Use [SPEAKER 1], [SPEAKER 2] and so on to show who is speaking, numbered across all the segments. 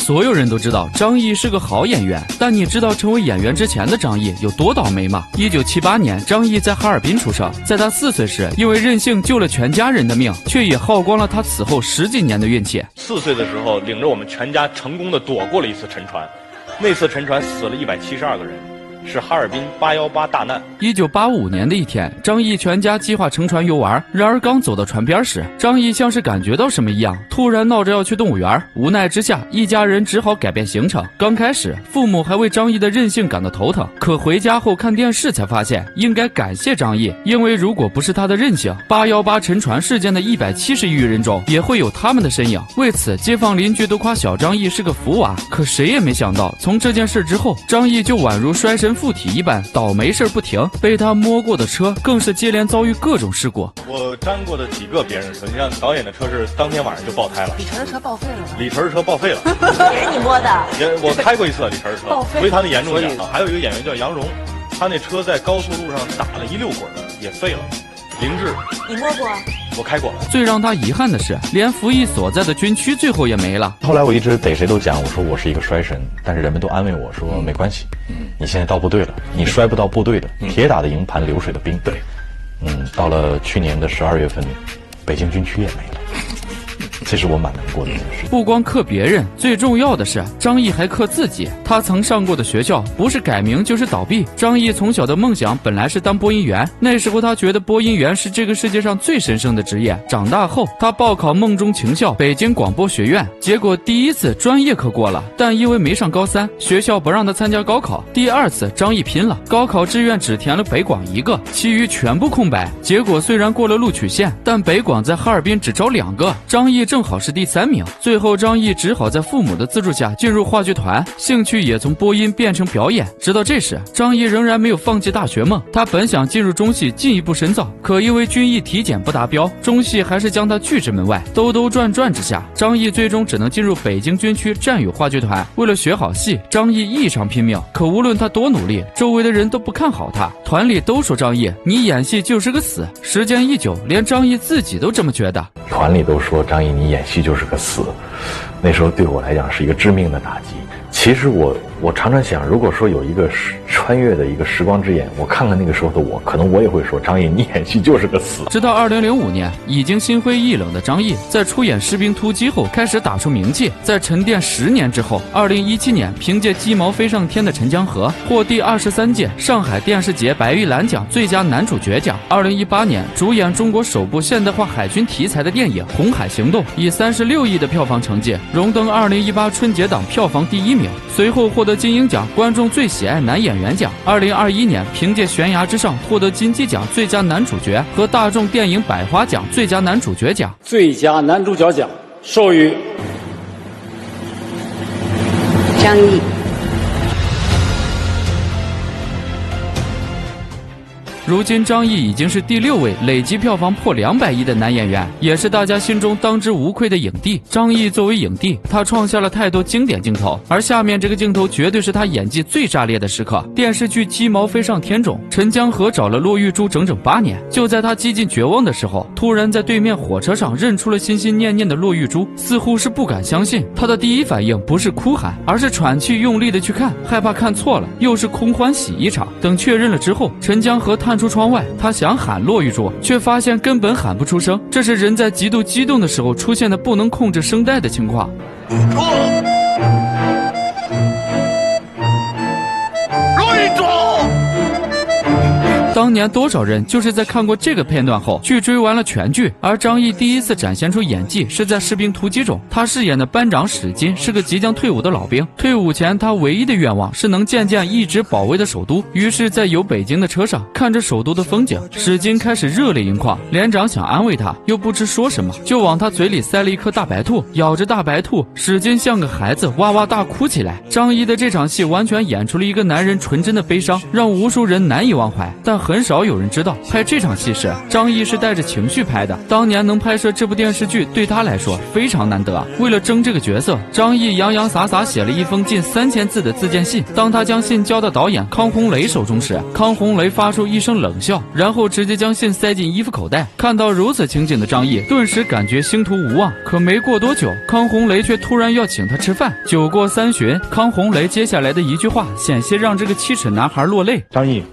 [SPEAKER 1] 所有人都知道张译是个好演员，但你知道成为演员之前的张译有多倒霉吗？1978年，张译在哈尔滨出生，在他4岁时，因为任性救了全家人的命，却也耗光了他此后10几年的运气。
[SPEAKER 2] 4岁的时候，领着我们全家成功的躲过了一次沉船，那次沉船死了172个人。是哈尔滨818大难。
[SPEAKER 1] 1985年的一天，张译全家计划乘船游玩，然而刚走到船边时，张译像是感觉到什么一样，突然闹着要去动物园。无奈之下，一家人只好改变行程。刚开始，父母还为张译的任性感到头疼，可回家后看电视才发现，应该感谢张译，因为如果不是他的任性，818沉船事件的170余人中也会有他们的身影。为此，街坊邻居都夸小张译是个福娃。可谁也没想到，从这件事之后，张译就宛如衰神附体一般，倒霉事不停，被他摸过的车更是接连遭遇各种事故。
[SPEAKER 2] 我沾过的几个别人车，你像导演的车是当天晚上就爆胎了，
[SPEAKER 3] 李晨的车报废了吗？
[SPEAKER 2] 李晨的车报废了，
[SPEAKER 3] 也是你摸的？
[SPEAKER 2] 我开过一次李晨的车，所以他的严重点啊。还有一个演员叫杨蓉，他那车在高速路上打了1溜滚也废了。凌志，
[SPEAKER 3] 你摸过？
[SPEAKER 2] 我开过。
[SPEAKER 1] 最让他遗憾的是，连服役所在的军区最后也没了。
[SPEAKER 4] 后来我一直逮谁都讲，我说我是一个衰神，但是人们都安慰我说没关系，你现在到部队了，你摔不到部队的，铁打的营盘流水的兵。
[SPEAKER 2] 对，
[SPEAKER 4] 到了去年的12月份，北京军区也没了。这是我蛮难过的一件事。
[SPEAKER 1] 不光克别人，最重要的是张译还克自己。他曾上过的学校不是改名就是倒闭。张译从小的梦想本来是当播音员，那时候他觉得播音员是这个世界上最神圣的职业。长大后，他报考梦中情校北京广播学院，结果第一次专业课过了，但因为没上高3，学校不让他参加高考。第2次张译拼了，高考志愿只填了北广1个，其余全部空白。结果虽然过了录取线，但北广在哈尔滨只招2个，张译正好是第3名。最后张译只好在父母的资助下进入话剧团，兴趣也从播音变成表演。直到这时，张译仍然没有放弃大学梦。他本想进入中戏进一步深造，可因为军艺体检不达标，中戏还是将他拒之门外。兜兜转转之下，张译最终只能进入北京军区战友话剧团。为了学好戏，张译异常拼命，可无论他多努力，周围的人都不看好他。团里都说张译你演戏就是个死。时间一久，连张译自己都这么觉得。
[SPEAKER 4] 团里都说张译你演戏就是个死，那时候对我来讲是一个致命的打击。其实我常常想，如果说有一个穿越的一个时光之眼，我看看那个时候的我，可能我也会说张译你演戏就是个死。
[SPEAKER 1] 直到2005年，已经心灰意冷的张译在出演《士兵突击》后开始打出名气。在沉淀10年之后，2017年凭借《鸡毛飞上天》的陈江河获第23届上海电视节白玉兰奖最佳男主角奖。2018年主演中国首部现代化海军题材的电影《红海行动》，以36亿的票房成绩荣登2018春节档票房第1名。随后获得金鹰奖观众最喜爱男演员奖。2021年凭借《悬崖之上》获得金鸡奖最佳男主角和大众电影百花奖最佳男主角奖。
[SPEAKER 5] 最佳男主角奖授予
[SPEAKER 3] 张译。
[SPEAKER 1] 如今张译已经是第6位累计票房破200亿的男演员，也是大家心中当之无愧的影帝。张译作为影帝，他创下了太多经典镜头，而下面这个镜头绝对是他演技最炸裂的时刻。电视剧《鸡毛飞上天》中，陈江河找了骆玉珠整整8年，就在他几近绝望的时候，突然在对面火车上认出了心心念念的骆玉珠，似乎是不敢相信。他的第一反应不是哭喊，而是喘气用力的去看，害怕看错了，又是空欢喜一场。等确认了之后，陈江河探出窗外，他想喊骆玉珠，却发现根本喊不出声。这是人在极度激动的时候出现的不能控制声带的情况。当年多少人就是在看过这个片段后去追完了全剧。而张译第一次展现出演技是在《士兵突击》中，他饰演的班长史金是个即将退伍的老兵。退伍前他唯一的愿望是能见见一直保卫的首都。于是在游北京的车上，看着首都的风景，史金开始热泪盈眶。连长想安慰他，又不知说什么，就往他嘴里塞了一颗大白兔。咬着大白兔，史金像个孩子哇哇大哭起来。张译的这场戏完全演出了一个男人纯真的悲伤，让无数人难以忘怀。但很少有人知道，拍这场戏时，张译是带着情绪拍的。当年能拍摄这部电视剧，对他来说非常难得。为了争这个角色，张译洋洋洒洒写了一封近3000字的自荐信。当他将信交到导演康洪雷手中时，康洪雷发出一声冷笑，然后直接将信塞进衣服口袋。看到如此情景的张译，顿时感觉星途无望。可没过多久，康洪雷却突然要请他吃饭。酒过3巡，康洪雷接下来的一句话，险些让这个7尺男孩落泪。
[SPEAKER 2] 张译，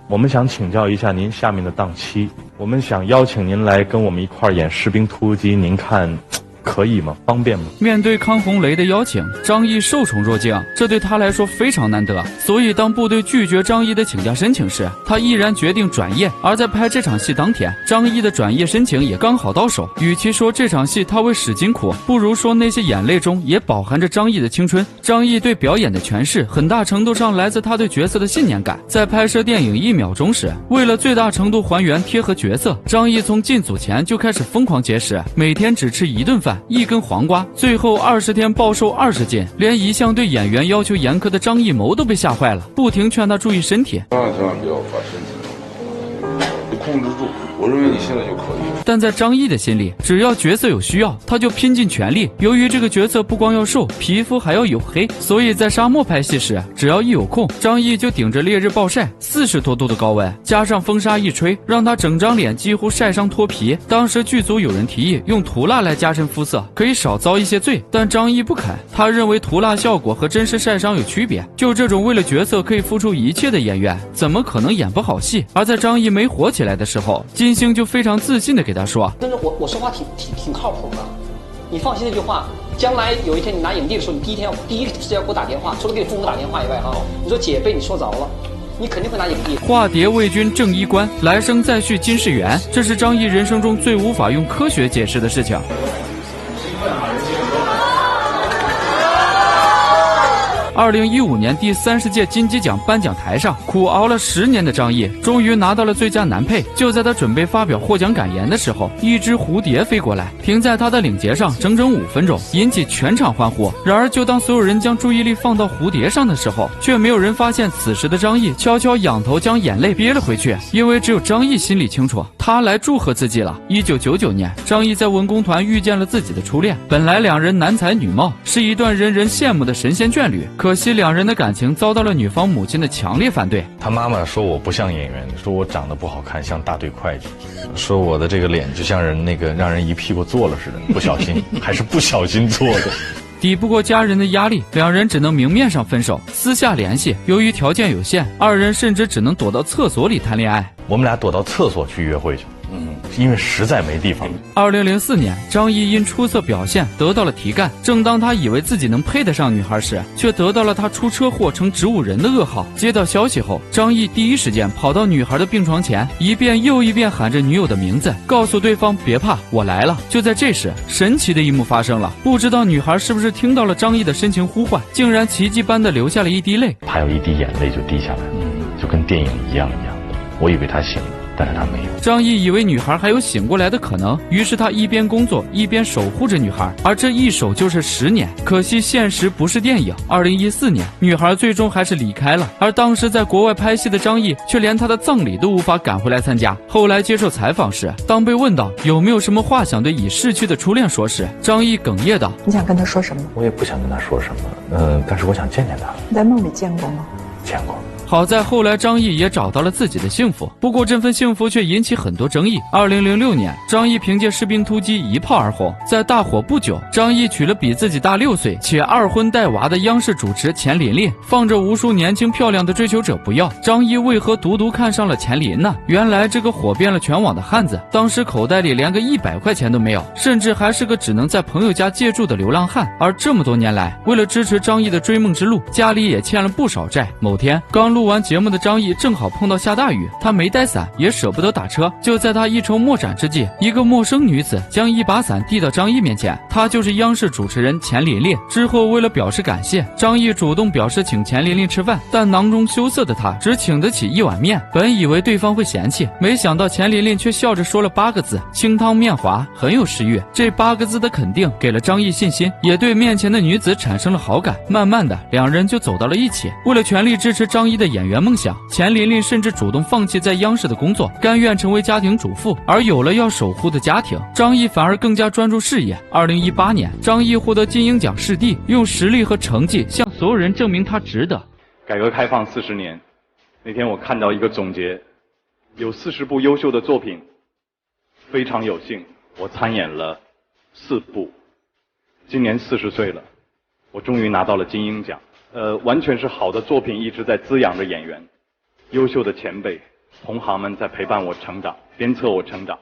[SPEAKER 2] 我们想请教一下您下面的档期，我们想邀请您来跟我们一块儿演《士兵突击》，您看可以吗？方便吗？
[SPEAKER 1] 面对康洪雷的邀请，张译受宠若惊，这对他来说非常难得。所以当部队拒绝张译的请假申请时，他毅然决定转业。而在拍这场戏当天，张译的转业申请也刚好到手。与其说这场戏他为使筋苦，不如说那些眼泪中也饱含着张译的青春。张译对表演的诠释，很大程度上来自他对角色的信念感。在拍摄电影1秒钟时，为了最大程度还原贴合角色，张译从进组前就开始疯狂节食，每天只吃1顿饭，1根黄瓜，最后20天暴瘦20斤。连一向对演员要求严苛的张艺谋都被吓坏了，不停劝他注意身体。
[SPEAKER 6] 千万不要把身体控制住，我认为你现在就可以。
[SPEAKER 1] 但在张译的心里，只要角色有需要，他就拼尽全力。由于这个角色不光要瘦，皮肤还要黝黑，所以在沙漠拍戏时，只要一有空，张译就顶着烈日暴晒，40多度的高温，加上风沙一吹，让他整张脸几乎晒伤脱皮。当时剧组有人提议用涂蜡来加深肤色，可以少遭一些罪，但张译不肯，他认为涂蜡效果和真实晒伤有区别。就这种为了角色可以付出一切的演员，怎么可能演不好戏？而在张译没火起来的时候，金星就非常自信地给他说：“
[SPEAKER 7] 但是我说话挺靠谱的，你放心这句话，将来有一天你拿影帝的时候，你第一时间给我打电话，除了给你父母打电话以外哈，你说姐被你说着了，你肯定会拿影帝。”
[SPEAKER 1] 化蝶为君正衣冠，来生再续金世缘，这是张译人生中最无法用科学解释的事情。2015年第30届金鸡奖颁奖台上，苦熬了10年的张译终于拿到了最佳男配。就在他准备发表获奖感言的时候，一只蝴蝶飞过来，停在他的领结上整整5分钟，引起全场欢呼。然而就当所有人将注意力放到蝴蝶上的时候，却没有人发现此时的张译悄悄仰头将眼泪憋了回去，因为只有张译心里清楚，他来祝贺自己了。1999年，张译在文工团遇见了自己的初恋，本来两人男才女貌，是一段人人羡慕的神仙眷侣。可惜两人的感情遭到了女方母亲的强烈反对。
[SPEAKER 4] 他妈妈说我不像演员，说我长得不好看，像大队会计，说我的这个脸就像人那个让人一屁股坐了似的，不小心还是不小心做的。
[SPEAKER 1] 抵不过家人的压力，两人只能明面上分手，私下联系。由于条件有限，二人甚至只能躲到厕所里谈恋爱。
[SPEAKER 4] 我们俩躲到厕所去约会去。因为实在没地方。
[SPEAKER 1] 2004年，张译因出色表现得到了提干。正当他以为自己能配得上女孩时，却得到了他出车祸成植物人的噩耗。接到消息后，张译第一时间跑到女孩的病床前，一遍又一遍喊着女友的名字，告诉对方别怕，我来了。就在这时，神奇的一幕发生了。不知道女孩是不是听到了张译的深情呼唤，竟然奇迹般的流下了一滴泪。
[SPEAKER 4] 他有一滴眼泪就滴下来，就跟电影一样。我以为他醒了，但是他没有。
[SPEAKER 1] 张译以为女孩还有醒过来的可能，于是他一边工作一边守护着女孩，而这一守就是10年。可惜现实不是电影。2014年，女孩最终还是离开了，而当时在国外拍戏的张译却连他的葬礼都无法赶回来参加。后来接受采访时，当被问到有没有什么话想对已逝去的初恋说时，张译哽咽道：“
[SPEAKER 3] 你想跟他说什么？”
[SPEAKER 4] 我也不想跟他说什么，但是我想见见他。
[SPEAKER 3] 你在梦里见过吗？
[SPEAKER 4] 见过。
[SPEAKER 1] 好在后来张译也找到了自己的幸福，不过这份幸福却引起很多争议。2006年，张译凭借《士兵突击》一炮而红，在大火不久，张译娶了比自己大6岁且2婚带娃的央视主持钱琳琳。放着无数年轻漂亮的追求者不要，张译为何独独看上了钱琳呢？原来这个火遍了全网的汉子，当时口袋里连个100块钱都没有，甚至还是个只能在朋友家借住的流浪汉。而这么多年来，为了支持张译的追梦之路，家里也欠了不少债。某天，刚录完节目的张译正好碰到下大雨，他没带伞，也舍不得打车。就在他一筹莫展之际，一个陌生女子将一把伞递到张译面前，她就是央视主持人钱琳琳。之后为了表示感谢，张译主动表示请钱琳琳吃饭，但囊中羞涩的他只请得起1碗面。本以为对方会嫌弃，没想到钱琳琳却笑着说了8个字：清汤面滑，很有食欲。这8个字的肯定给了张译信心，也对面前的女子产生了好感。慢慢的，两人就走到了一起。为了全力支持张译的的演员梦想。钱琳琳甚至主动放弃在央视的工作，甘愿成为家庭主妇，而有了要守护的家庭，张译反而更加专注事业。2018年，张译获得金鹰奖视帝，用实力和成绩向所有人证明他值得。
[SPEAKER 8] 改革开放40年，那天我看到一个总结，有40部优秀的作品，非常有幸，我参演了4部。今年40岁了，我终于拿到了金鹰奖。完全是好的作品一直在滋养着演员，优秀的前辈、同行们在陪伴我成长，鞭策我成长，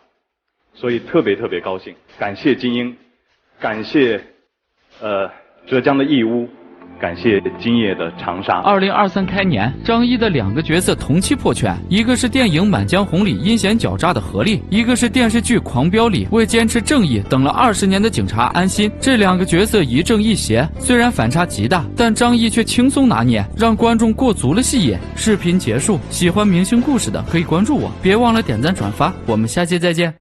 [SPEAKER 8] 所以特别高兴。感谢金鹰，感谢浙江的义乌，感谢今夜的长沙。
[SPEAKER 1] 2023开年，张译的2个角色同期破圈，一个是电影《满江红》里阴险狡诈的何力，一个是电视剧《狂飙》里为坚持正义等了20年的警察安心。这2个角色一正一邪，虽然反差极大，但张译却轻松拿捏，让观众过足了戏瘾。视频结束，喜欢明星故事的可以关注我，别忘了点赞转发，我们下期再见。